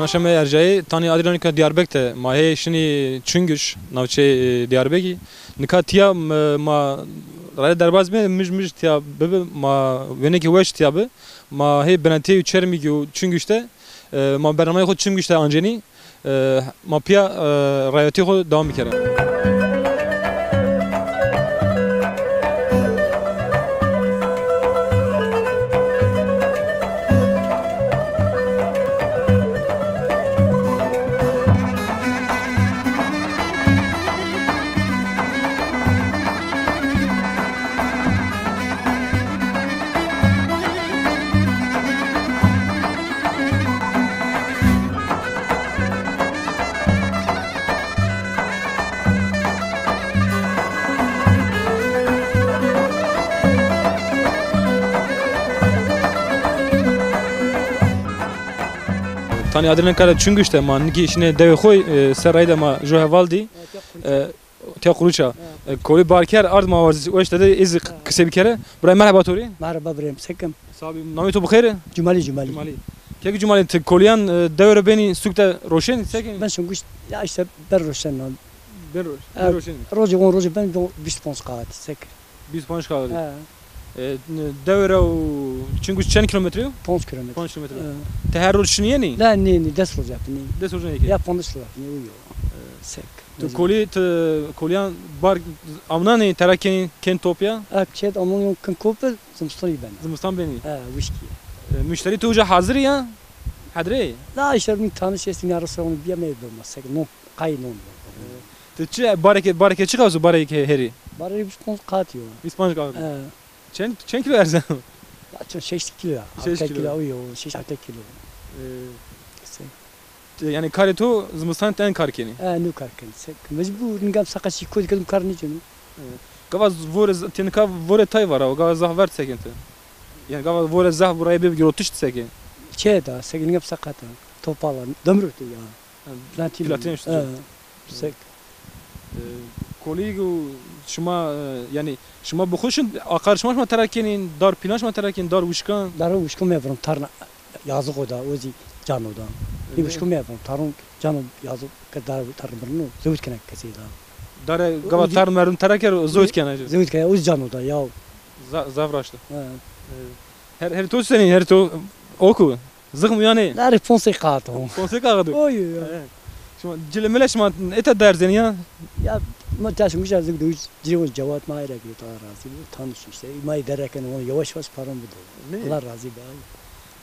Maşame erjayı tani Adrianika Diyarbakır'da mahe şini Çüngüş navçe Diyarbakır nika tiya ma raya derbaz me müj tiya bebe ma veneki weş tiya be ma he benantiye üçermi ki Çüngüş'te ma bernameyi xod Çüngüş'te anjeni ma piya rayati xod devam bikere. Tani Adrianika Çüngüş'te ma niki işine deve koy serayda ma johevaldi te kuruça koli barker ard ma varzi o işte de iz kısa bir kere buraya merhaba tori Merhaba Brem sekim sabi namet bu xeyr Cumali Keki Cumali te koliyan devre beni sukta roşen sekin ben Çüngüş ya işte ben roşen ben roşen roji ben 20 pons kağıt sek 20 pons kağıt devre Çüngüş çen kilometre 10 kilometre 10 kilometre te her roşen yeni la ni des roji yapni des roşen yeki ya pondus yapni uyo sek tu koli te koliyan bar amnani terakeni kentopya akçet amon kan kopel zımstani ben zimistan beni whisky müşteri tuja hazır ya hadre la işte min tanış esin arası onu bir yemeğe bulmaz sek no kay no te çe bareke çıkıyorsa bareke heri bari 20 pons kağıt yo 20 pons kağıt çen kilo ersen ya 6 kilo 6 kilo uyo 6 kilo yani kareto zimistan ten karkeni nu karken sek mecbur ngam sakashi koy kadum karni canım gavaz vore tenka vore tay var o gavaz zahvert sekente yani gavaz vore zah buraya bir girotiş seken da sek ngam sakata topala damrut ya platin işte sek kolego şuma yani şuma buxuşun akarşmaş ma terakenin dar pinaş ma terakenin dar uşkan dar uşkan mevrum tarna yazık o da ozi cano da ni uşkan mevrum tarun cano yazık kadar tarmırno zevut kenek kesi da dar gava tar merum teraker zevut kenek zevut kenek ozi cano da ya zavraştı her to senin her to oku zıgım yani la réponse qato fonse kağıdı oy şuma cilemeleş ma eta derzen ya ما تاسمش از دوج جیرون جواد ما ایره که تا راضی بود تانش işte ما ایداره کنه اون yavaş yavaş param بود Allah razı be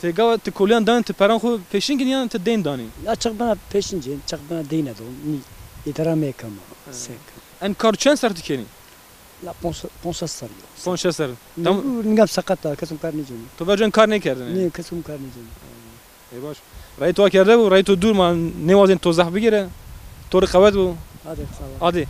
te gava te kolyan dan te paran xo peşin gidiyan te den dani ya çık bana peşince çık bana deyne do ni idara me kama sek en karçen sertikeni la ponsa sarıyor son şeser tam ngam sakata kasım karnıcım to bacan karne kerdin ne kasım karnıcım baş ray to kerde bu ray to durma ne vazin to zah bigere to rekavet bu hadi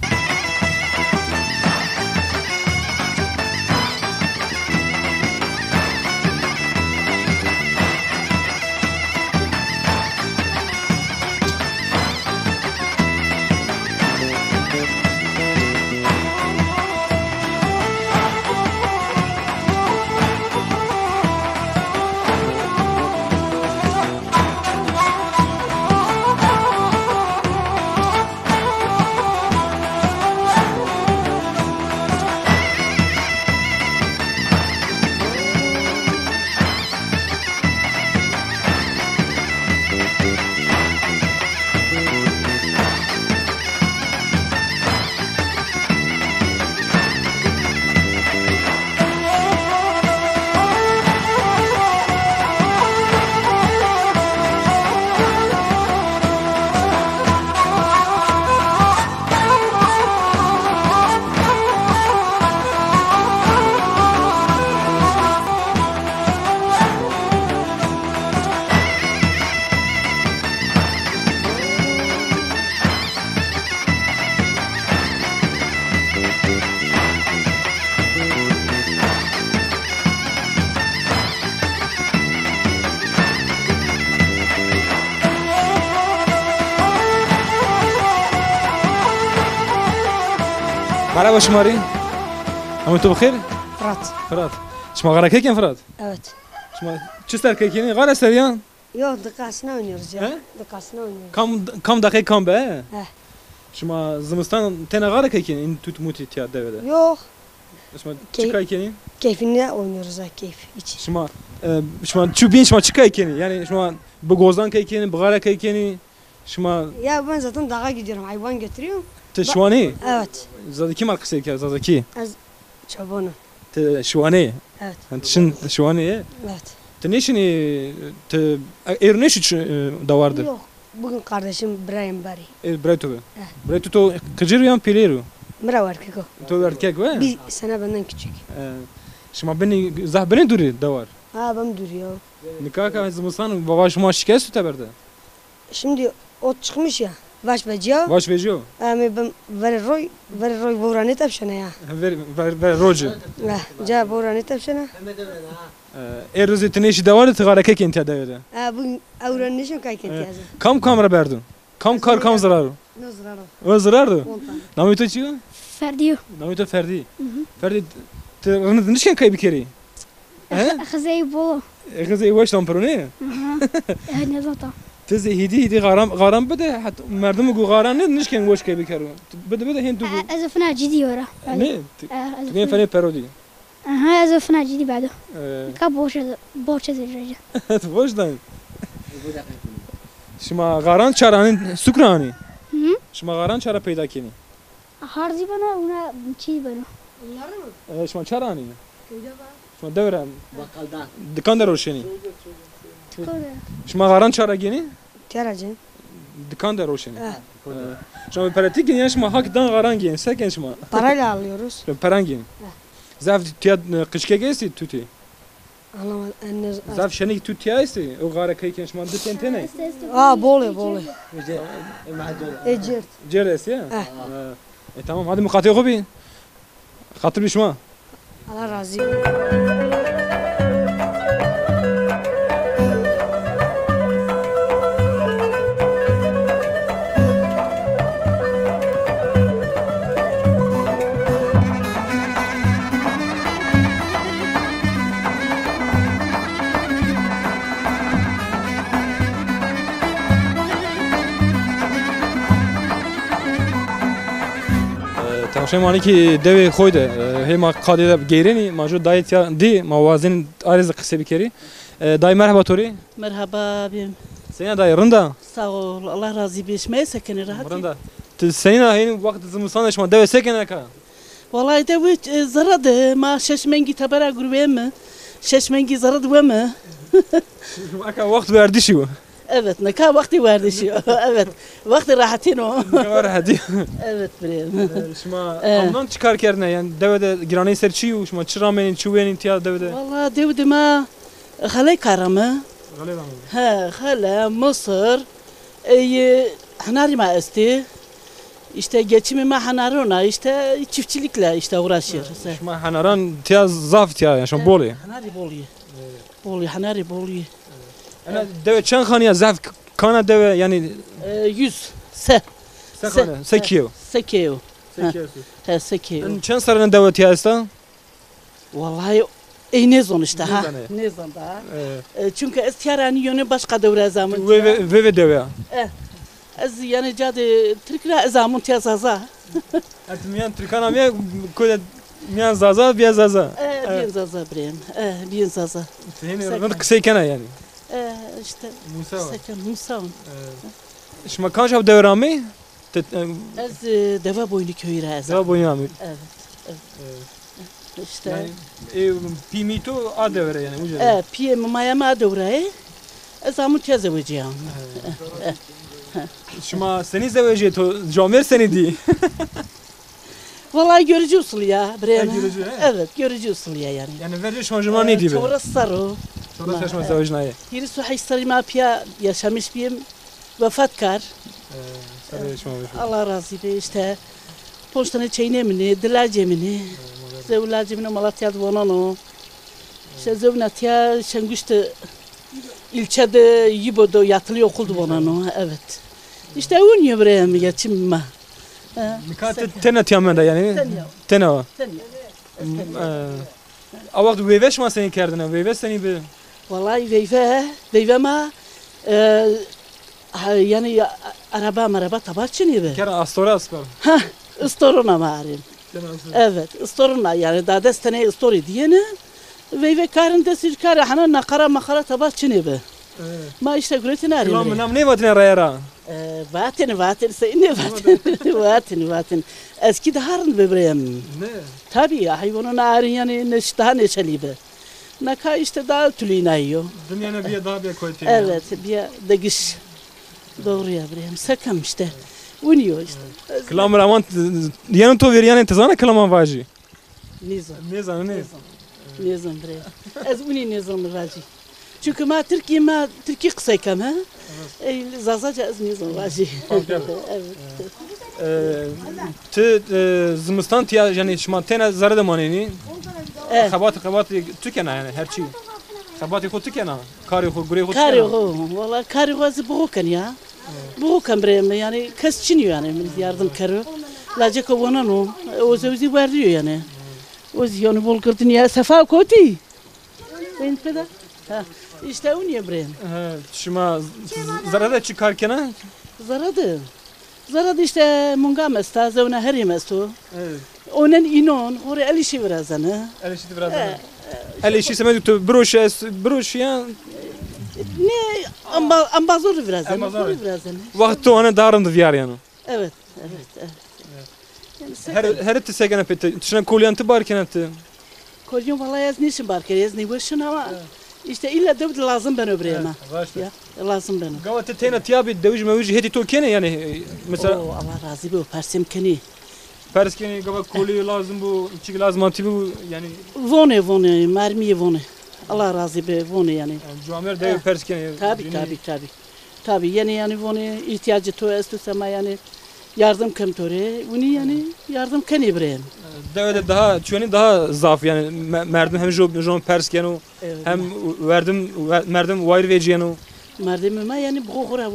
مرحبا شماری همون تو بخیر؟ فرات فرات شما غرا کیکن فرات؟ evet شما چه سر کیکنی غرا سریان؟ Yok dıkasına oynuyoruz ya. He? Dıkasına oynuyoruz. Kam dakika kam be. He. Şuma zimistan tene gara kayken in tut muti tiya devede. Yok. Şuma Key- çıkayken Keyfine oynuyoruz ha keyif için. şuma çubin şuma çıkayken yani şuma bu gozdan kayken bu gara kayken şuma Ya ben zaten dağa gidiyorum. Hayvan götürüyorum. te şuani Evet. zaten kim arkası ki zaten ki Çobanım. te şuani. Evet. Yani tişin şuani. Evet. Te neşini te erneş davardır. Yok. Bugün kardeşim Brian Barry. Breto. Breto to kıcır yan pileru. Mira var kiko. To erkek ve. Bir sene benden küçük. Şuma beni zahbeni duri davar. Ha ben duruyor. Nikaka zimistan baba şuma şikayet teberde. Şimdi o çıkmış ya. Baş beciyor. Vaş vejo. Ama ben veri roy vuranı tepşene ya. Ver roju. Ja vuranı tepşene. Erzi teneşi davar tigara keken tiya devede. Ha bugün öğrenmişim kayken Evet. yazın. Kam kamera berdun. Kam kar kam zararı. Ne zararı? O zararı. 10 tane. Namito çiyo? Ferdiyo. Namito Ferdi. Ferdi te rını nişken kay bir kere. He? Xizey bolo. Kızı yavaş lamperone. Ne zaten. Teze hidi garam bede hat merdum gu garan ne nişken goş kay bir kere. Bede hendu. Ez fena ciddi ora. Ne? Tgen fene parodi. Aha ez fena ciddi بعده. Ka borç zirece. Vojdan. Şuma garan çaranın sukrani. Şuma garan çara peyda keni. Harzi bana ona çiğ bana. Onları mı? Şuma çarani. Köyde var. Şuma devrem. Bakkalda. Dikanda roşeni. Tıkore. Şuma garan çara geni. Tiaracın. Dikanda roşeni. Ha. Şuma pratik geni şuma hakdan garan geni. Seken şuma. Parayla alıyoruz. Paran geni. Zaf tiya kışke gesi tuti. Anlamadım. Zaf şeni tut tiya isi. O gara kayken şuma de tentene. Bolu. Ecert. Ceres ya. Ha. Tamam hadi mukatı oku bir. Hatır bir şuma. Allah razı olsun. Tamaşay mani ki devi koydu. Hema kadede geyreni majo dayet ya di mavazin arız kısa bir kere. Day merhaba tori. Merhaba abim. Senin day rında. Sağ ol. Allah razı beşmeye sekeni rahat. Rında. Senin hayın vakti zımısan eşma deve sekene ka. Vallahi de bu zaradı. Ma şeşmengi tabara grube mi? Şeşmengi zaradı ve mi? Aka vakti verdi şu. Evet. Ne kadar vakti vardı şu. Evet. Vakti rahatin o. Ne var hadi. Evet bre. Şuma amdan çıkar kerne yani devede girane serçiyu şuma çıramenin çuvenin tiya devede. Vallahi devdim ha. Halay karamı. Galiba. Ha, hala Mısır. Hanari ma esti. İşte geçimime hanarı ona işte çiftçilikle işte uğraşıyor. Şuma hanaran tiya zaf tiya yani şuma boli. Hanari boluyor. Boluyor, hanari boluyor. Ana deve çan khaniya zaf kana deve yani 100 se. sekane sekiyo. Sekiyo. Sekiyo. He sekiyo. Çan sarının deve tiya esta. Vallahi ne zon işte ha. Ne zon da. Çünkü istiyarani yönü başka devre zaman. Ve deve. Ez yani cadı Türkler zaman tiyazaza. Artık miyan Türkana miya kule miyan zaza biya zaza. Bien zaza brem. Bien zaza. Senin rınt kısa ikana yani. İşte. Musa var. Sekin Musa. Şuma kaç av devrami? Ez deva boynu köyre ez. Deva boynu amir. Evet. İşte. Yani pimito a devre yani uca. Piye mayama devre. Ez amu tiyazavacağım. Şuma seni zeveci to jomer seni di. Vallahi görücü usul ya brem. Görücü, he? Evet görücü usul ya yani. Yani verici şanjman ne diye. Sonra sarı. Sonra taşma zevecnayı. Yeri su haysarı ma piya yaşamış biyim vefatkar. Sarı şuma. Allah razı be işte. Poştanı çeynemini, dilacemini. Zevlacemini Malatya'da vonano. İşte zevnatya şengüşte ilçede Yibo'da yatılı okuldu vonano. Evet. İşte oynuyor brem geçim. Mikate tena tiyamenda yani. Tena. Avakt veve şma seni kerdine. Veve seni bir. Vallahi veyve ma Yani araba tabar çini be. Kera astora asper. Istoruna marim. Evet, istoruna yani daha destene istori diyene ve karın desir kare hana nakara makara tabar çini be. Ma işte güretin Ulan arim. nam ne vatine rayara? Vatin seyne vatin. Eski de harın bebreyem. Ne? Tabii hayvanın ağrı yani daha neşeli be. Naka işte daha tülüğüne yiyor. Dünyana bir daha bir koytu. Evet, bir degiş. Doğru ya buraya. Sakam işte. Uniyor işte. Kılamır aman yanı to veri yani tezana kılaman vaji. Nizam. Ne zanı ne? Nizam buraya. Az uni nizam vaji. Çünkü Türkiye kısa kam ha. Zazaca az nizam vaji. Evet. Te zimistan tiya yani şma tena zarı da maneni. Xabat tükena yani her şey. Xabat ko tükena. Kari ko gure ko Kari ho. Valla kari ho az buğukan ya. Buğukan buraya yani kas çiniyor yani yardım karı. Laca kovanan o. O sözü veriyor yani. O yani bol kırtın ya sefa koti. Ben peda. İşte onu yabrayım. Şma zarı da çıkarken ha. Zaradı işte mungam esta zevna herim esto. Onun inon oraya elişi birazını. Elişi biraz. Elişi semedik to broş ya. Ne ambazor birazını. Vakti ona darındı viyar yani. Evet. Her tisegene pete. Tışına kolyantı barken attı. Kolyon vallahi yaz niçin barker yaz ne başın ama işte illa devlet lazım ben öbreyeme. Ya lazım benim. Gavate tena tiyabi deviş meviş hedi to kene yani mesela. Allah razı be persim keni. Pers kene gava kolye lazım bu çik lazım antibi bu yani. Vone mermiye vone. Allah razı be vone yani. Cuamer dev pers kene. Tabii yani vone ihtiyacı to estu sema yani yardım kemtore. Bunu yani yardım keni breyem. Devede daha çünkü daha zaf yani merdim hem John pers kene hem merdim wire veciyano. Merdim ama yani bu hora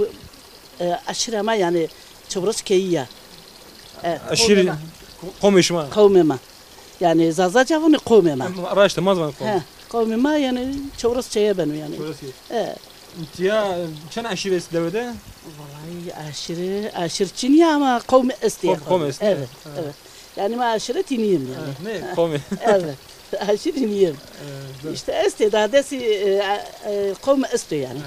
aşırı ama yani çabros keyiya. Aşırı konuşma. Kavmema. Yani zazaca bunu kavmema. Araştırmaz mı? Kavmema yani çabros çeye benu yani. Ya çen aşiresi devede? Vallahi aşırı Çin'i ama kavmi istiyor. Kavmi istiyor. Evet. Yani ben aşırı Çin'iyim yani. Ne kavmi? Evet. Aşırı Çin'iyim. İşte istidadesi kavmi istiyor yani.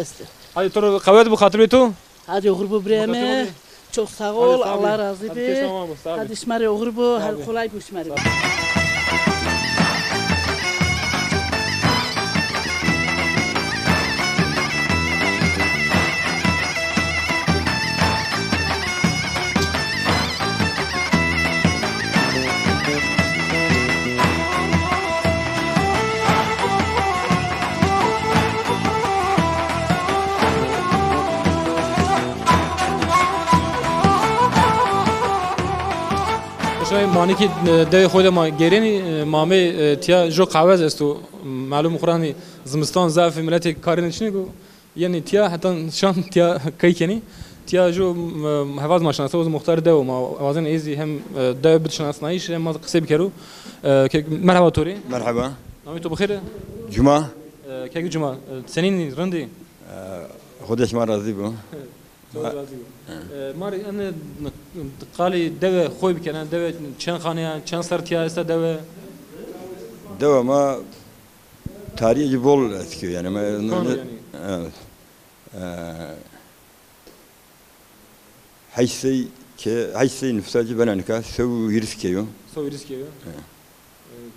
İstiyor. Hadi toru kavvet bu hatırlıyor tu? Hadi oğurbu buraya. Çok sağ ol. Allah razı be. Hadi şmari oğurbu. Hadi kolay bu şmari. مانی که ده خود ما گرینی مامه تیا جو قواز است و معلوم خورانی زمستان ضعف ملت کاری نشینی کو یعنی تیا حتی شان تیا کی کنی تیا جو حواظ ماشناسه و مختار ده و ما وازن ایزی هم ده بتشناس نایش هم ما قصه بکرو مرحبا توری مرحبا نامی تو بخیر جمعه کی جمعه سنین رندی خودش ما راضی بو ماری أنا قالي دوا خوي بكنا دوا چند خانه چند سرتيا است دوا ما تاریخ بول eski yani ما evet حيثي نفساجي بنانكا سو يرسكيو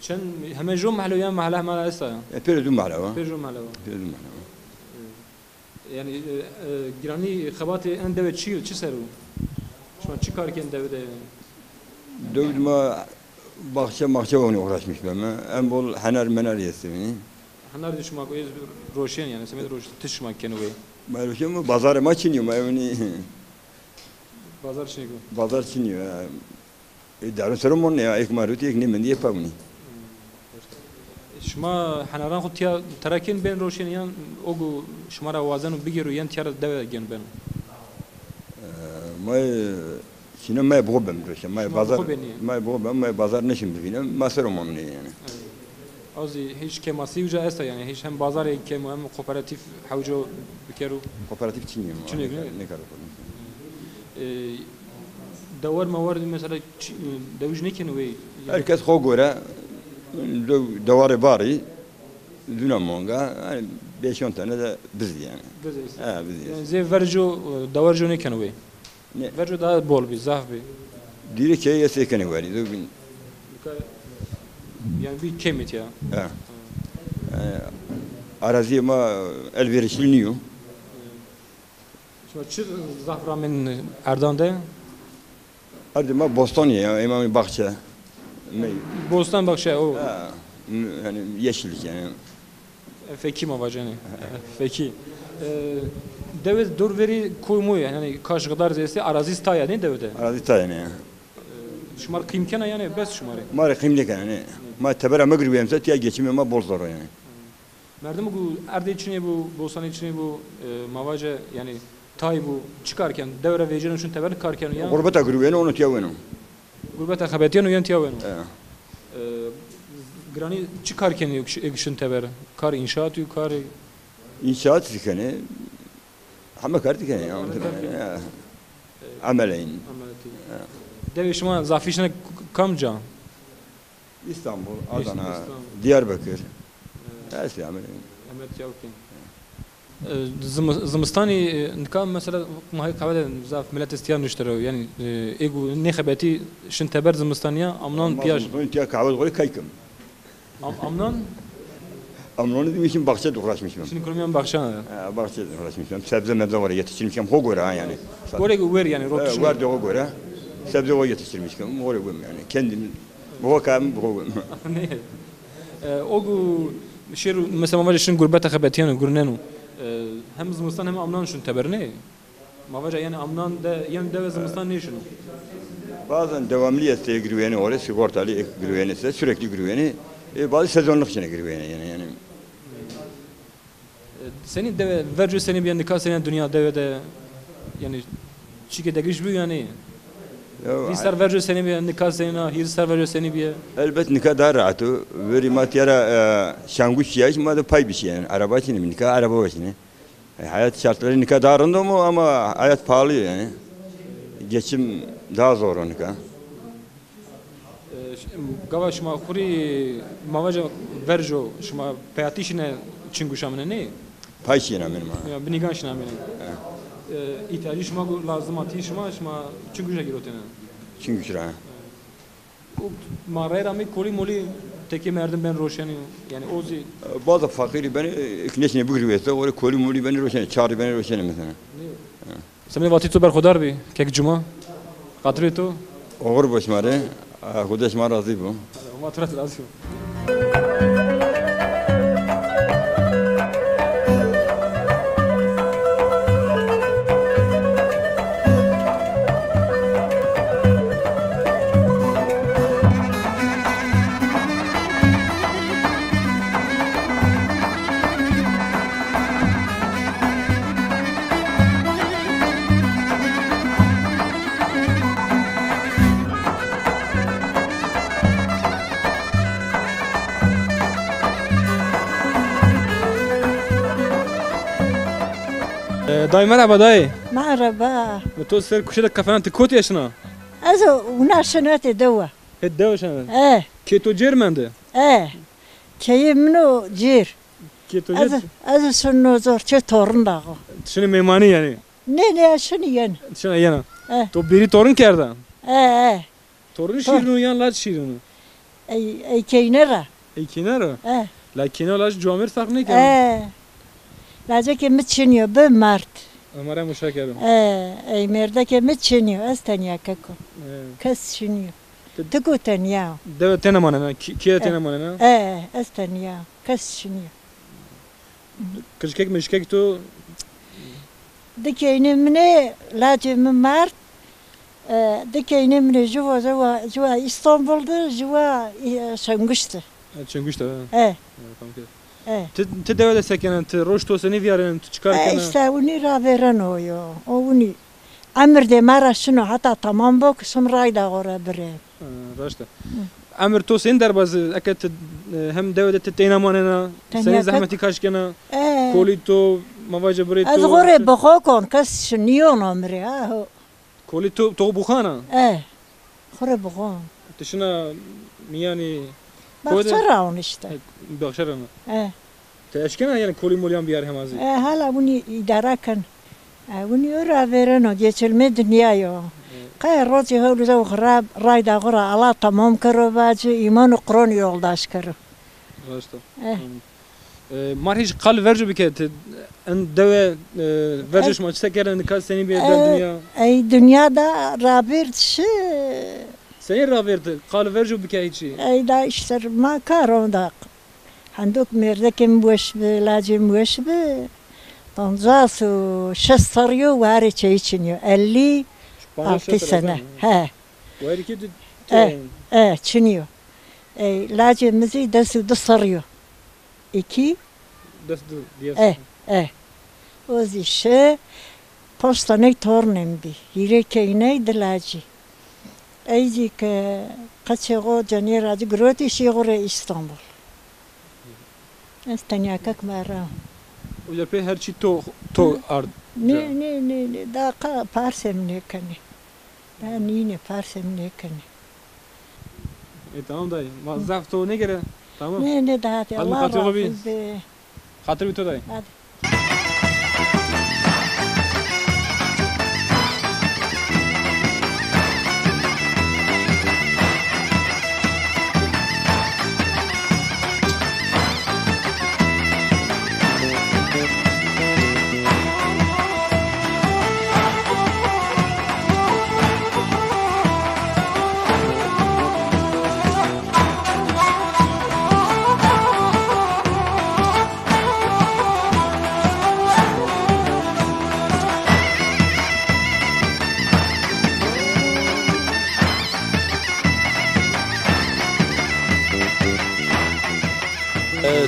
چند همه جو محلويا محله ما است بيردو محلوا yani girani xabati en devet çi seru şu an çıkarken devede dövdüma bahçe onu uğraşmış ben en bol hanar menar yesini hanar düşmak o roşen yani semet roş tışmak kenu ve malum mu pazar maçınıyor mu evini pazar çiniyor darın sorun ne ya ekmaruti ek ne men diye pamni شما حناران خود تیا ترکین بین روشن یان اوگو شما را وازن و بگیرو یان تیار دوه گن بین ما شنو ما بغبم روشن ما بازار ما بغبم ما بازار نشم ببینم ما سرم منی yani azı hiç kemasi uca esta yani hiç hem bazar hem hem kooperatif havcu bikeru Kooperatif Çin'yim. Çin'e göre? Ne kadar? davar mavar mesela devuj nekin ve Herkes o göre davarı bari Dünamonga 5-10 tane de biz yani. Ha biz. yani zev verjo davarjo nekin ve Ne? verjo daha bol bir zaf bir Diri ki yesekeni var. yani bir kemit ya. Ha. Arazi ma elverişli niyo. Şimdi çı zaframen Erdan'da Hadi ma Bostonya ya imam bahçe. Bostan bak şey o Ha. Yani yeşillik yani. feki mi vacani? Feki. Devlet dur veri koymuyor yani kaç kadar zeyse arazi staya ne devde? Arazi tane ya. Şumar kıyımkana yani bes şumarı. Ma kıyımlık yani. Ma tebera ma gribiyem sa tiya geçimi ma bol zor yani. Merdim bu erde içine bu Bosan içine bu mavaca yani tay bu çıkarken devre vecinin için teber karken ya Gurbata gribiyem onu tiya bueno. gurbeta habetiyan uyan tiyawen. Ha. Grani çıkarken yok ekşin teber. Kar inşaat yok kar İnşaat sikeni. Ama kardık yani. Ameleyin. Devi şuma zafişine kamca. İstanbul, Adana, İstanbul. Diyarbakır. Her şey ameleyin. Ahmet Yavkin. Zımstani nikam mesela mahi kahvede zaf millet isteyen nüştero yani ego ne habeti şin teber zımstaniya amnan piyaj Bunu tiya kahve koy kaydım. amnan Amnonu demişim bahçede uğraşmışım. şimdi kurmayan bakşana. Bahçede uğraşmışım. Sebze mebze var yetiştirmişim. O göre ha yani. Gore ver yani rot Var da o göre. Sebze o yetiştirmişim. O göre yani. Kendim bu kam bu. ne? Ogu şer mesela mavaca şin gurbeta habetiyan gurnenu. Hem zımstan hem amnan şun teber ne? Mavaca yani amnan da yani deve zımstan ne şunu? Bazen devamliyette güveni oraya sigortalı güveni ise sürekli güveni. Bazı sezonluk içine güveni yani. Senin deve verce seni bir nikah senin dünya devede yani çike de güç bu yani. Hisar verce seni bir nikah senin hisar verce seni bir Elbet nikah daha rahat. Veri matiyara şanguş yaş ma da pay bir şey yani. Araba için nikah araba için. Hayat şartları nikah daha random ama hayat pahalı yani. Geçim daha zor o nikah. Gava şuma kuri mavaca verjo şuma peyatişine çinguşamene ne? Pay şey benim ha. Ya binigan şuna beni. İhtiyacı şuma lazım atı şuma çinguşa girotene. Çünkü şura. O mağaraya mi koli moli teki merdim ben roşani yani ozi Bazı fakiri beni ikneşine bu gibi ise oraya koli moli beni roşene çağırı beni roşene mesela. Semne vati to berkhodar bi kek cuma qatri to Oğur başmarı. Kudaş ma razı bu. matrat lazım. Dayı merhaba dayı. Merhaba. To ser kuşada kafana tıkot yaşına. Also, una sınıfı deva. Het devşan. Keto Cermende. Keyimno cir. Keto Az sonu zor çe torun dağı. Şunu memani yani. Ne şunu yen. Şuna yana. To biri torun kerdan. Torun şirinu yan laç şirinu. Ey keynera. Ey kenara. La kenara laç cuamir fark ne kerdan. Lazım ki mi çiniyor be mart. Amara muşakerim. Ey merde ki mi çiniyor az tanya kako. Kas çiniyor. Tıku tanya. Deve tenemanena. Kiye tenemanena. Az tanya. Kas çiniyor. Kışkek mişkek to. Dikeynemine lazım mart. Dikeynemine juva İstanbul'da juva Şanguş'ta. Çengüşte. Tamam. Te deve de sekenen te roş to seni viyaren çıkarken. İşte onu raveren o yo. O onu. Amir de maraşını hatta tamam bak sonra da ora bre. Raşta. Amir to sen derbazı eket hem devede teteyna manena, Tenha senin kak- zahmeti kaçkena, E, kolito, mavaca az burito. gore bakokon kas şuniyon amri ha. Kolito to bukhana. Gore bakon. Tişina miyani Bakçara on işte. bakşarana. Teşkena yani koli molyan bir yer hemazi. Hala bunu idare kan. Bunu öyle veren o geçilme dünya yo. Kaya rozi hevlu da uğrab rayda gura Allah tamam karo bacı iman Kur'an yoldaş karo. Rasta. Mar hiç kal vercu bike en deve vercuş maç tekeren kas seni bir eden dünya. Ey dünyada rabir şi. Seni raverdi kal vercu bike hiç. Ey da işte ma karo da. Handuk merdekim boş be lacim boş be. Tanzasu şestariyo var içiniyor. 56 sene. Bu her iki de Çiniyor. Lacimizi de suda sarıyor. 2 desdu diye. o işe postane tornem bi. Yüreğine de lacı. Eycik kaçıyor canı racı groti şiğure İstanbul. Estanya kak mara. Ujar pe her çi to ard. Ne da ka parsem ne kani. Da nine parsem ne kani. Tamam dayı. Mazaf to ne gere? Tamam. Ne da Hadi Allah katı razı olabilir. olsun. Hatır bito dayı. Hadi.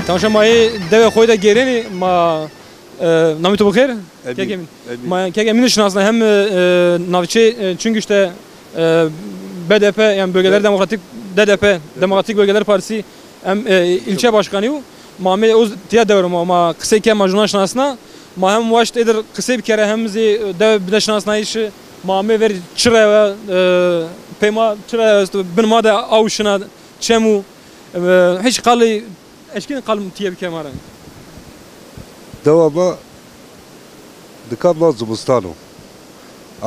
Tamam mayı deve koyda gereni ma namı to bakır. Kegemin. Ma kegemin şinasına hem navçe çünkü işte BDP yani Bölgeler Demokratik DDP Demokratik Bölgeler Partisi hem ilçe başkanı Mame o diye devrim ama kısa ki majuna şinasına ma hem vaşt eder kısa bir kere hem deve bir de şinasına işi Mame ver çıra pema çıra bin made avşına çemu hiç kalı eşkin kalım tiye bir kemara. دوما دكابنا زمستانو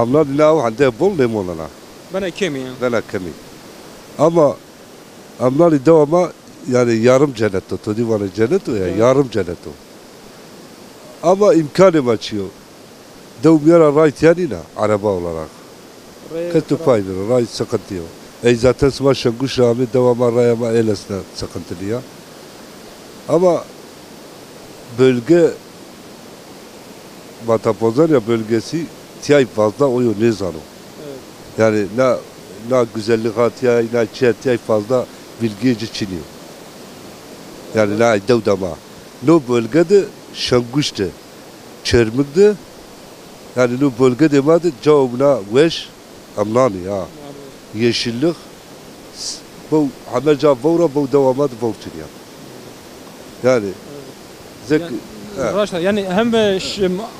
أمنا لا وعنده بول ليموننا Bana kemi ya. لا كمي أما أمنا دوما يعني yarım cennet تودي وانا cennet ya yarım cennet ama imkanı maçıyor دوم راي تانينا araba olarak kötü faydalı ray sıkıntı yok zaten sma şanguş rağmen devamlı rayama elesine sıkıntılı ya ama bölge Matapozarya bölgesi tiyay fazla oyu ne zanı. Yani ne güzellik hatiyay ne çetiyay fazla bilgici çiniyor. Yani ne devdama. No bölgede şanguştu. Çermikti. Yani no bölgede madı cevabına veş amnani ya. Yeşillik bu hamerca vura bu devamat bu çiniyor. Yani zeki Raşta yani hem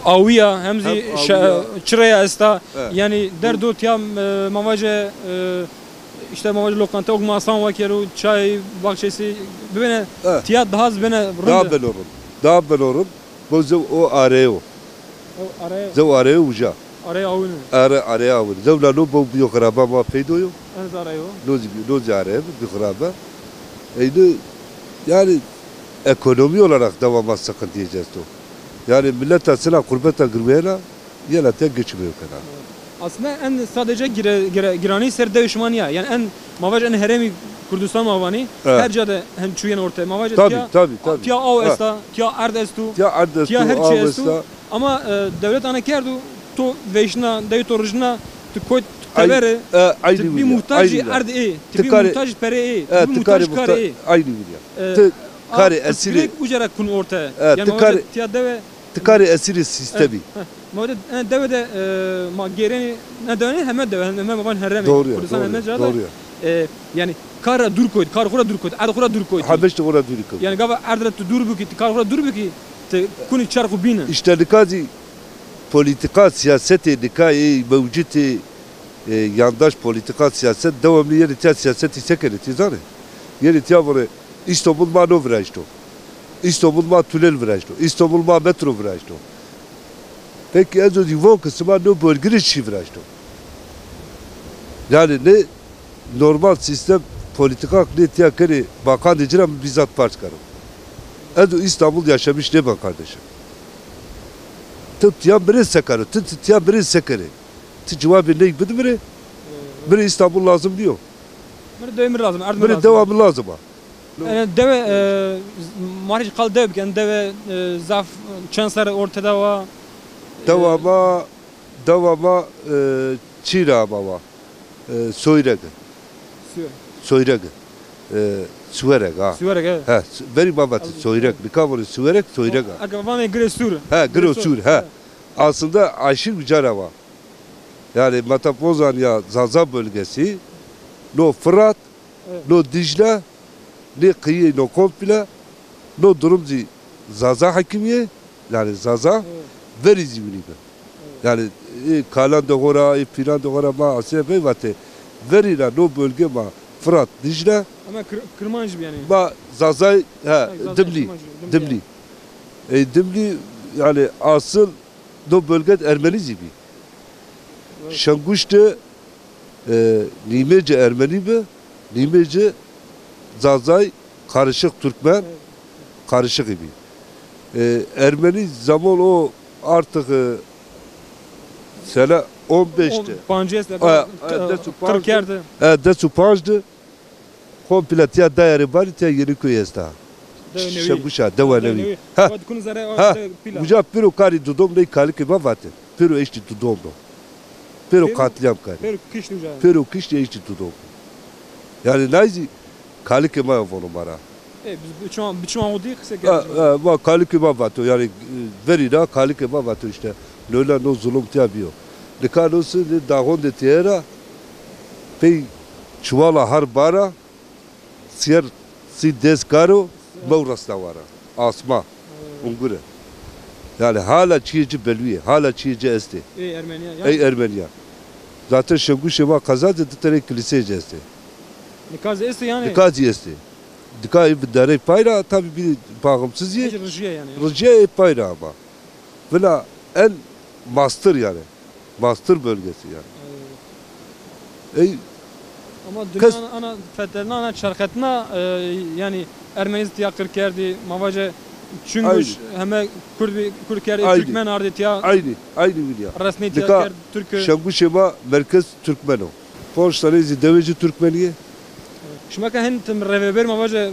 aviya hem çıraya esta yani derdo tiyam mavaje işte mavaje lokanta ok masan vakeru çay bahçesi böyle tiya daha az bene daha belorun bu o areo o areo uca araya avunu araya avunu zevla no bu biyokraba ma peydoyo az arayo no araya biyokraba yani ekonomi olarak devamlı sıkıntı diyeceğiz to. Yani millet aslında kurbete girmeyene yine tek geçmiyor kadar. Aslında en sadece girani ser devşmaniya yani en mavaje en heremi Kurdistan mavani her cade hem çuyen ortaya mavaje tabii. Tiya av esta tiya ard estu tiya her şey estu ama devlet ana kerdu to veşna devlet orijina to koy tevere bir muhtaç ardı bir muhtaç pere bir muhtaç kare aynı biliyor. Kari esiri ucarak kun ortaya. Yani mavaje tiya deve tkari esiri sistemi. Mavaje deve de ma gereni ne deve hemen deve hemen baban herremi. Doğru ya. yani kara dur koydu, kar kura dur koydu, er kura dur koydu. Habeş de orada dürük. Yani gava erdre tu dur bükü, kar kura dur bükü, te kuni çarku bine. İşte dikazi politika siyaseti dikayı mevcuti yandaş politika siyaset devamlı yeri tiya siyaseti sekeri tizane. Yeri tiya böyle İstanbul ma no virajto. İstanbul ma tünel virajto. İstanbul ma metro virajto. Peki ez o divo kısma no bölgeli şi virajto. Yani ne normal sistem politika ne tiya kere bakan dicram bizzat parç karım. Ez o İstanbul yaşamış ne bak kardeşim. Tiya biri sekarı, tiya biri sekeri. Ti cevabı ne gibidi biri? Biri İstanbul lazım diyor. Biri devamı lazım, erdme Biri lazım. devamı lazım ha. Yani deve, mariş kal dev, yani deve zaf chanslar ortada var. Devama çira baba. Soyreg. Soyreg. Suvereg ha. Süverek evet. Ha, veri babası soyreg. Nikavuru suvereg, soyreg ha. Aga vame gre sur. Ha, gro sur ha. Aslında aşırı güzel hava. Yani Metapozanya Zaza bölgesi, no Fırat, no Dicle, ne kıyı, no komple, no durumcu Zaza hakimiye, yani Zaza, veri zivni. Yani kalan da hora, filan da hora ma asya beyvate, veri la no bölge ma Fırat, Dicle, Ama kırmancı yani. ma Zaza, ha, Dimli, Dimli. Dimli yani asıl no bölge Ermeni zibi. Şanguş'ta nimece Ermeni be, nimece Zazay karışık Türkmen, karışık gibi. Ermeni zaman o artık sene 15'te. Pances'te. Kırk yerde. Desu Panj'dı. Komple tiya daire bari tiya yeni köy esta. Şanguş'a devanevi. Ha. Ha. Buca pero kari dudom ne kali ki bavate. Pero eşti dudom do. Pero katliam kari. Pero kış duca. Pero kişi eşti dudom. Yani nayzi kali ki ma vonu mara. Biçim o değil kısa geldi. Ma kali ki bavate yani veri da kali ki bavate işte. Lola no zulüm tiya biyo. Nikanosu ne dağon de tiyera. Pey çuvala har bara. Siyer si deskaro Mavras'ta var. Asma. Ungure. Yani hala çiğci belüye, hala çiğci esti. Ermeniya. Ey Ermeniya. Zaten Şenguşeva kazadı tere kilisece esti. Nikaz esti yani. Nikaz esti. Dikayı bir dere payra tabi bir bağımsız ye. Rıjiye yani. Rıjiye payra ama. Vela en master yani. Master bölgesi yani. Ey Ama dünyanın ana fetherine, ana çarketine yani Ermeniz diye Kırkerdi, Mavaca Çüngüş, hemen Kürkerdi, Türkmen ardı diye. Aynı bilya. Resmi diye Türk. Şanguşeva merkez Türkmen o. Porştanezi deveci Türkmeniye. Şimdi kan hem tem reveber Mavaca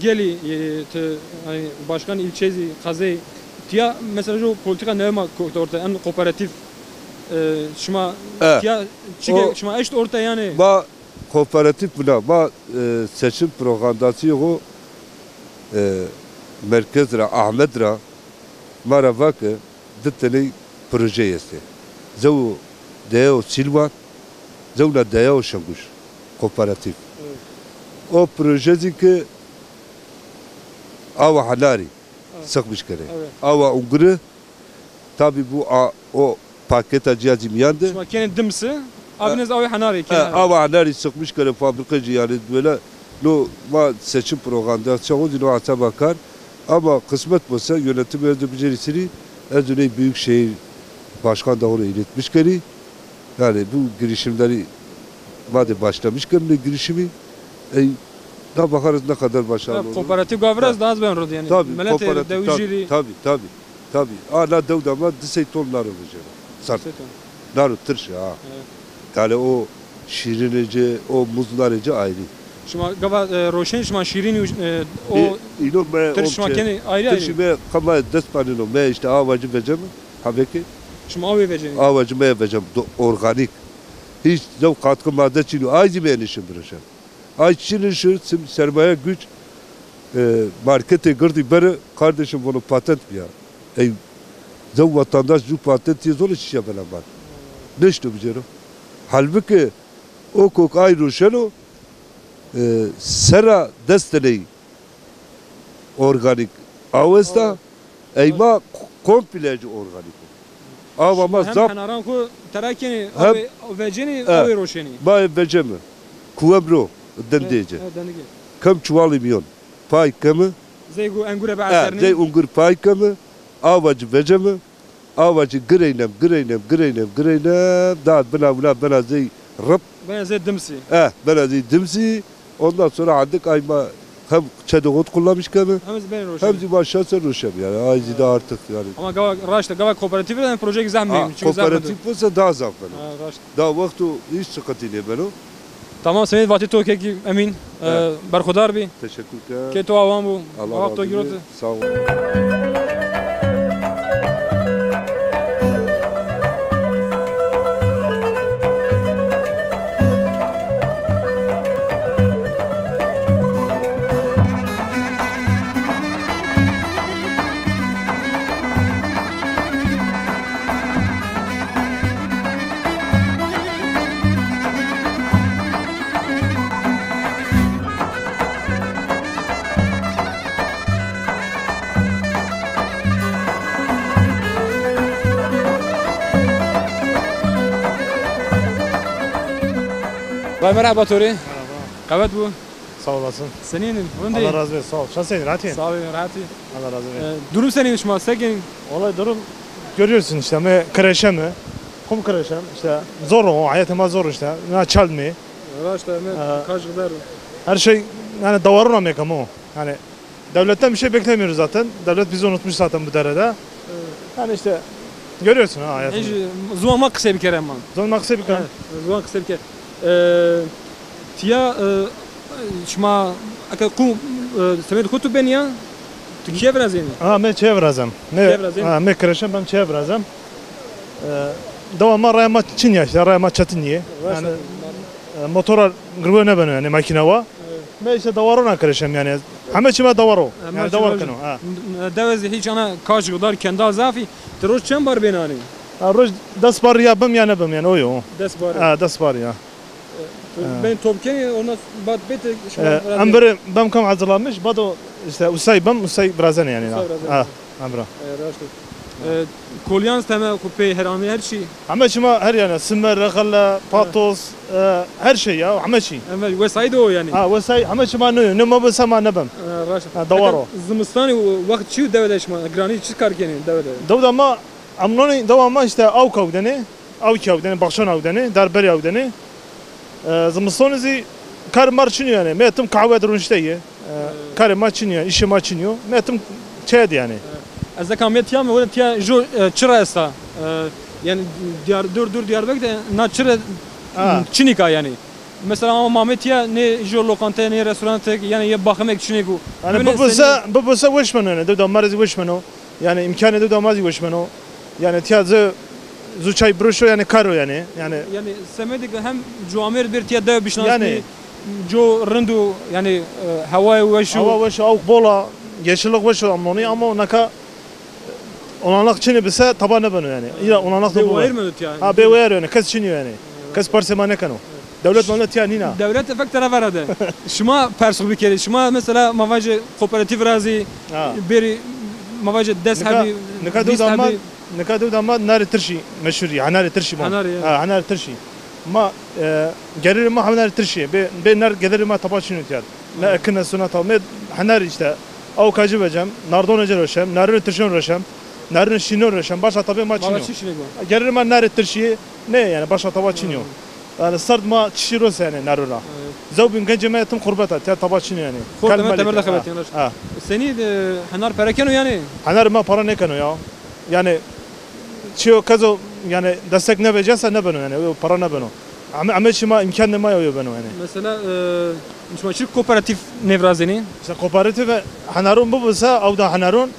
geli hani başkan ilçesi Kazey diye mesela o politika ne ma orta en kooperatif şuma diye çünkü şuma işte orta yani. Kooperatif buna seçim propagandası o merkezra Ahmedra mara vakı dıtteni proje yesti. Zev deo Silvan zevna deo Şanguş kooperatif. O projesi ki ava hanari sıkmış kere. Ava unguru tabi bu o paket acıyacı miyandı. Şuma kendi dimsi abiniz avi hanari kenar. Ava hanari sıkmış kere fabrikacı yani böyle no ma seçim propagandası o dino ata bakar ama kısmet olsa yönetim evde becerisini Erzurum Büyükşehir Başkan da oraya iletmiş kere. Yani bu girişimleri madem başlamış kere girişimi ne bakarız ne kadar başarılı olur. Kooperatif gavraz daha az ben rodu yani. Tabii kooperatif tabii. Ana devdama disey tonlar olacak. Sart. Naru tırşı ha. Yani o şirinece, o muzlarece ayrı. Şuma gava roşen şuma şirin o tırşma kendi ayrı ayrı. Tırşma kama despanino me işte avacı vereceğim. Habeki. Şuma avi vereceğim. Avacı me vereceğim organik. Hiç zev katkı madde çiğniyor. Aycı beğenişim bırışım. Ayçinin şu sermaye güç markete girdi beri kardeşim bunu patent mi ya? Zev vatandaş bu patent diye zor iş yapalım var. Ne işte bu canım? Halbuki o kok ayrı şunu sera desteneyi organik avesta eyma kompleci organik. Ama hem zap henaran ku terakeni Hem- abi veceni abi roşeni. ba vecemi kuvebro dendece. Dendige. Kam çuvalı milyon. Pay kamı Zeygu engure zey ba'serni. ungur pay kamı avacı vecemi avacı greynem da bana zey rab Ben zey dimsi. bana zey dimsi ondan sonra aldık ayma hem çedoğut kullanmış kamı Hem ben roşeni. hem zima şahsen roşem yani ayzi de artık yani. Ama gava raşta gava kooperatifi de proje zahmi. Çünkü Kooperatif olsa daha zaf bana. zahmet. Raşta. Daha vakti hiç sıkıntı ne bana. Tamam senin vati to ki emin. Berkhudar bi. Teşekkür ederim. Ke to avam bu. Allah Vakt to razı girote. olsun. Sağ olun. Vay merhaba Tori. Evet bu. Sağ olasın. Senin Allah önde. razı olsun. Sağ ol. Şahsen rahatın. Sağ ol rahati. Allah razı olsun. Durum senin şma sekin. Olay durum görüyorsun işte. Me kreşe mi? Kum kreşem. İşte zor o. Hayatıma zor işte. Ne çalmı. Raşta me kaç kadar. Her şey yani davarına mı ama o. Yani devletten bir şey beklemiyoruz zaten. Devlet bizi unutmuş zaten bu derede. Yani işte görüyorsun ha hayatını. Hiç zuama kısa bir kere man. Zor maksı bir kan. Zuama kısa bir kere. Tiya şma aka kum semet kutu ben ya. Türkiye biraz yani. Ha me çevrazem. Çevrazem. Ha me kreşem ben çevrazem. Devamlı rayama Çin ya işte rayama çatın ye. Yani motora grüne bana yani makine var. Ben işte davarona kreşem yani. Hemen çime davaro. Yani davar kanı. Ha. Devezi hiç ana kaç kadar kendi zafi. Teroş çem bar benani. Roj das bar ya bim yani bim yani o yo. Des bar. Ha das bar ya. Ben topkeni ona bat bete Amber bam kam hazırlanmış. Bado işte usay birazdan yani. Usay birazdan. Ha. Amber. Raşta. Kolyans tema kupe herami her şey. Ama çime her yani simmer, rakalla, patos, her şey ya. Ama şey. Ama vesaydı o yani. Ha vesay ama çime ne ma besa ma ne bam. Raşta. Davaro. Zımistani vakit çiğ devede şma. Grani çıkar keni devede. Davud ama amnoni davama işte av kavdeni. Av kavdeni, bakşan avdeni, darber avdeni. Zımistonizi kar marçınıyor yani. Metim kahve durun işte ye. Kar marçınıyor, işi marçınıyor. Metim çeydi yani. Az da kamiyet ya mı? Öyle tiya jo çıra esta. Yani dur Diyarbakır de na çıra Çinika yani. Mesela ama Mehmet ya ne jo lokanta ne restoran yani ya bakmak Çiniku. Yani bu basa wishman yani. Davud marzi wishman o. Yani imkanı Davud marzi wishman o. Yani tiya zu çay broşo yani karo yani. Yani semedik hem Cuamir bir tiya da bişnası. Yani Jo rendu yani havaya ve şu. Hava ve şu av bola yeşillik ve şu amnoni ama naka onanlık Çin'i bise tabanı bana yani. Ya onanlık da bu. Bevair mi yani? Ha bevair yani. Kes Çin'i yani. Kes parsemane kano. Devlet devlet ya nina. Devlet efekt taraf aradı. Şuma persuk bir kere. Şuma mesela mavacı kooperatif razi bir mavacı des habi. Nikadu damat nari tırşi meşhur ya. Hanari tırşi bu. Ha hanari tırşi. Ma gelir ma hanari tırşi. Be nar gelir ma tabaşın ütüyer. Ne akına sunat al. Hanari işte. Av kacı becem. Nardon ecel roşem. Narın tırşın roşem. Narın şino roşem. Başa tabi ma çiniyor. Gelir ma nari tırşi. Ne yani başa taba çiniyor. Yani sard ma çişiros yani narura. Zavbin genceme tüm kurbata. Ya taba çiniyor yani. Kalma temel rakabet yani. Seni hanar perakeno yani. Hanar ma para ne kano ya. Yani çiyo kazo yani destek ne verecekse ne beno yani para ne beno. Ama şima imkan ne ma yok beno yani. Mesela şumaçık kooperatif nevrazeni. İşte kooperatif hanarun bu bulsa av da hanarun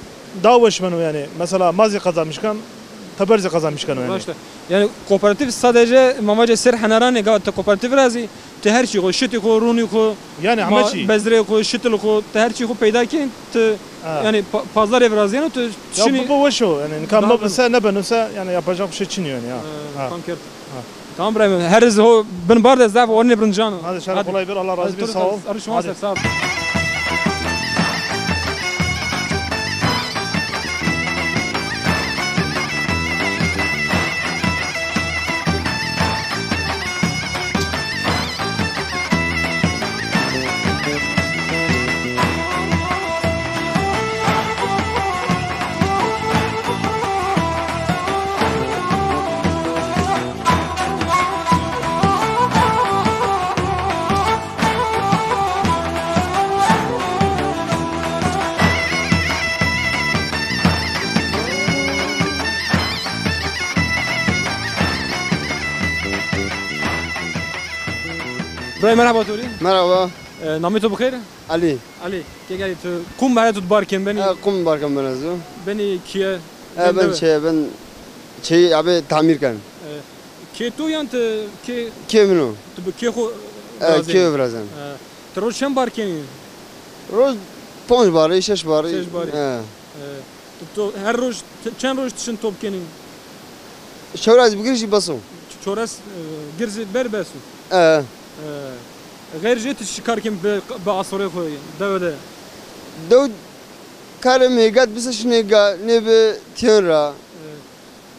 davaş beno yani. Mesela mazi kazanmışken taberzi kazanmışken yani. Başta. Yani kooperatif sadece mamaca ser hanarane gavata kooperatif razi te her şey ko şiti ko runi ko yani amaçı bezre ko şitil ko te her şey ko peyda ki yani pazar evrazi yani te şimdi bu boş o yani kan bulsa ne benose yani yapacak bir şey çiniyor yani ya. Tamam İbrahim. Her iz o ben barda zaf o ne brıncan. Hadi şeref kolay bir Allah razı olsun sağ ol. Arışma sağ ol. İbrahim merhaba Turi. Merhaba. Namı to bخير? Ali. Ali. Ke gari tu kum bahaya tut barken beni. Kum barkan ben azu. Beni kiye. Ben şey abi tamir kan. Ke tu yant ke Kemino. tu ke xo. Ke brazan. Troş şem barken. Roz 5 bari, 6 bari. 6 bari. Tu her roz çen roz tişin top kenin. Şevraz bugirişi basın. Çoras girzi berbesu. غير جيت شكاركم بعصري خوي داود Daud kare megat bisa şunega ne be tiyara.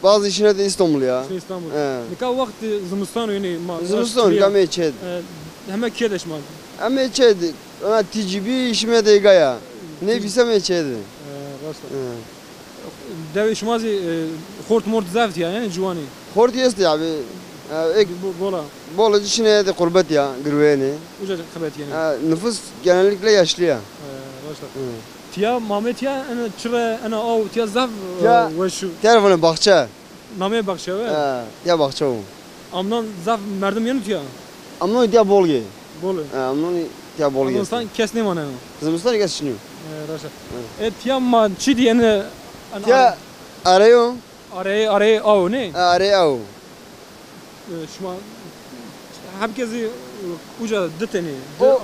Bazı işine de İstanbul ya. İstanbul. Nika vakti Zimistan yani ma. Zimistan kame çed. Hemen kedeş man. Ama çed. Ona TGB işime de gaya. Ne bilsem çed. Başla. David şmazi kort mort zavt yani cuvani. Kort yesti abi. Ek bola. Bola içine de kurbet ya gırveni. Uca kırbet yani. Nüfus genellikle yaşlı ya. Başla. Tiya Mehmet ya ana çıra ana av tiya zav ve şu. Telefonu bahçe. Namaya bakşa ve. Ya bahçe o. Amnan zav merdim yanı tiya. Amnon tiya bolge. Bolu. Amnon tiya bolge. Zimistan kesne man ana. Zimistan kesiniyor. Başla. Tiya ma çi diyene. Tiya arıyor. Araya av ne? Araya av. Şuma herkesi uca deteni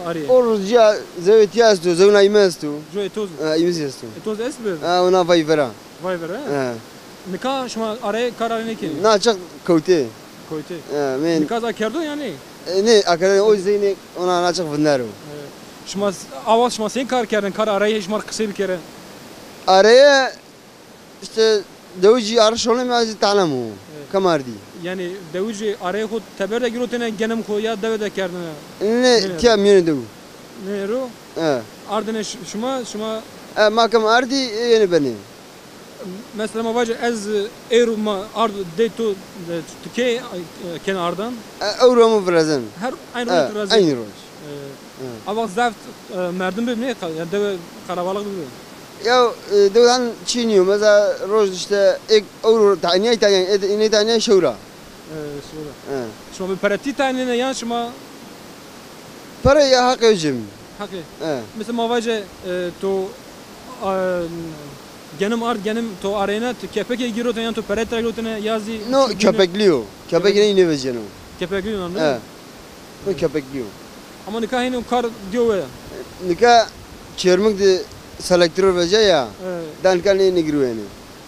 araya. Orja zevet yastu, zevna imestu. Jo etoz. İmiz yastu. Etoz esbe. Ona vay vera. Vay vera. Nika şuma araya karar ne ki? Na çok kote. Kote. Men. Nika da kerdo yani. Ne akare o zeyne ona na çok vınaro. Şuma avaz şuma sen kar kerdin kar araya şmar kısa bir kere. Araya işte devci arşonu mu azı talamu. Kamardi. Yani devci araya ko teberde girotene genem ko ya devede kerdin. Ne tiya miyene devu. Ne ro? Ardene şuma makam ardi yeni beni. Mesela mavacı ez eru ma ard de tu ke ken ardan. Euro mu brazan? Her aynı roz brazan. Aynı roz. Ama zaft merdim be ne ya deve karabalık gibi. Ya devdan çiniyor mesela roz işte ek euro taniye ne taniye şura. Şura. Şuma bir parati tane yan şuma. Para ya hak öcüm. Haklı. Mesela mavacı to genim to arena kepeke giroten yan to peretra giroten yazi. No köpekliyor. Köpekliği ne vereceksin o? Köpekliyor lan. No köpekliyor. Ama nikahın kar diyor ya. Nikah çermek de selektör verecek ya. Dan kan ne giriyor yani.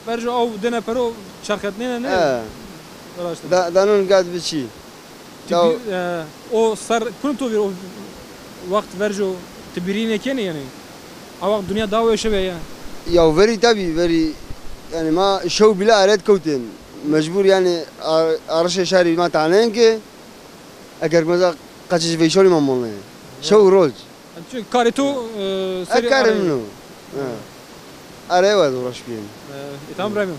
Verjo av dene pero şarkat ne? Danın gad bir şey. O sar punto bir o vakit verjo tibirine kene yani. Ama dünya daha yaşa ya. Ya veri tabi veri yani ma şov bile aret koten. Mecbur yani arşa şari ma tanen ki eğer mesela kaçış ve şoli mamon şov rol. Çünkü kareto seri karemno. Araya var uğraşmayın. Tamam Rahim.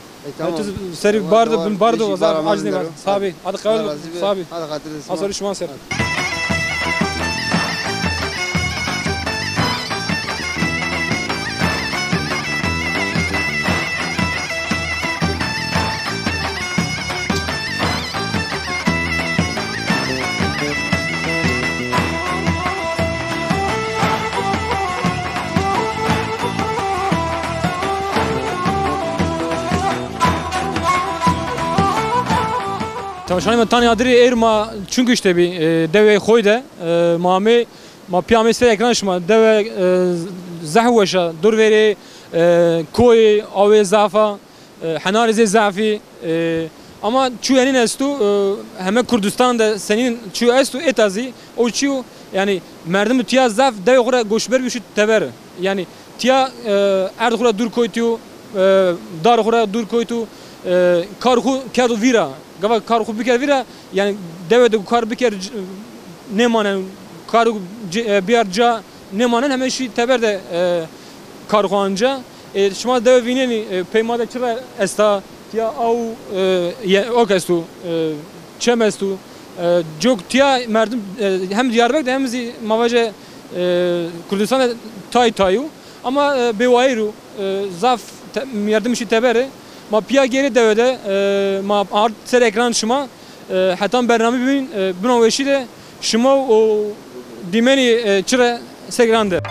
Seri bardo vazar acne var. Sabi. Hadi kal sabi. Hadi hatırlasın. Asarı şuman ser. Tavşanı ben tane adri erma çünkü işte bir deve koyda mami ma piyamesi ekran şuma deve zahveşa dur veri koy ave zafa hanarize zafi ama çu enin estu hemen Kürdistan'da senin çu estu etazi o çu yani merdim tiya zaf dev kura goşber bir şey teber yani tiya erd kura dur koytu dar kura dur koytu karhu kadu vira gava karhu bir vira yani devede kar bir kere ne manen karhu bir arca ne manen hemen şey teber de karhu anca şuma dev vineni peymada çıra esta tiya au orkestu çemestu çok tiya merdim hem Diyarbakır hem mavaje Kürdistan'da tayu ama bewayru zaf yardım işi tebere ma piya geri devede ma art ser ekran şuma hatta bername bin buna veşide şuma o dimeni çıra segrande